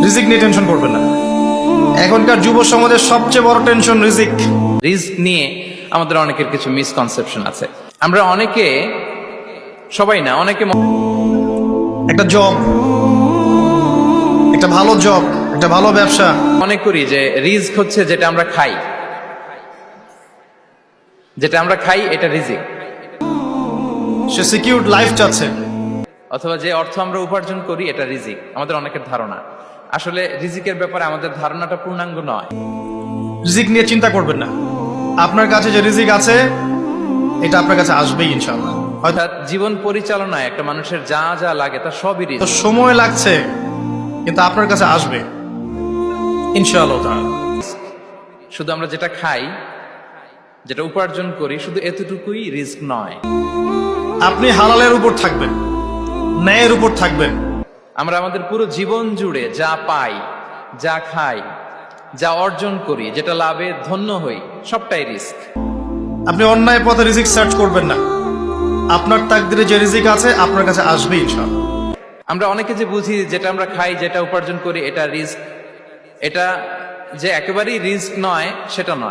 রিজিক নিয়ে টেনশন করবেন না। এখনকার যুব সমাজের সবচেয়ে বড় টেনশন রিজিক। রিস্ক নিয়ে আমাদের অনেকের কিছু মিসকনসেপশন আছে। আমরা অনেকে, সবাই না, অনেকে একটা জব, একটা ভালো জব, একটা ভালো ব্যবসা। মনে করি যে রিস্ক হচ্ছে যেটা আমরা খাই, যেটা আমরা খাই এটা রিজিক। সে সিকিউরড লাইফ চাচ্ছে। অথবা যে অর্থ আমরা উপার্জন করি এটা রিজিক, আমাদের অনেকের ধারণা। আসলে রিজিকের ব্যাপারে আমাদের ধারণাটা পূর্ণাঙ্গ নয়। রিজিক নিয়ে চিন্তা করবেন না। আপনার কাছে যে রিজিক আছে এটা আপনার কাছে আসবেই ইনশাআল্লাহ। হয়তো অর্থাৎ জীবন পরিচালনায় একটা মানুষের যা যা লাগে তা সবই রিজিক। সময় লাগছে কিন্তু আপনার কাছে আসবে ইনশাআল্লাহ তাআলা। শুধু আমরা যেটা খাই, যেটা উপার্জন করি, শুধু এতটুকুই রিস্ক নয়। আপনি হালালের উপর থাকবেন, ন্যায়ের উপর থাকবেন। আমরা আমাদের পুরো জীবন জুড়ে যা পাই, যা খাই, যা অর্জন করি, যেটা লাভে ধন্য হই, সবটাই রিস্ক। আপনি অন্যায় পথে রিজিক সার্চ করবেন না। আপনার তাকদিরে যে রিজিক আছে আপনার কাছে আসবে ইনশাআল্লাহ। আমরা অনেকে যে বুঝি যেটা আমরা খাই, যেটা উপার্জন করি এটা রিস্ক, এটা যে একেবারেই রিস্ক নয় সেটা নয়।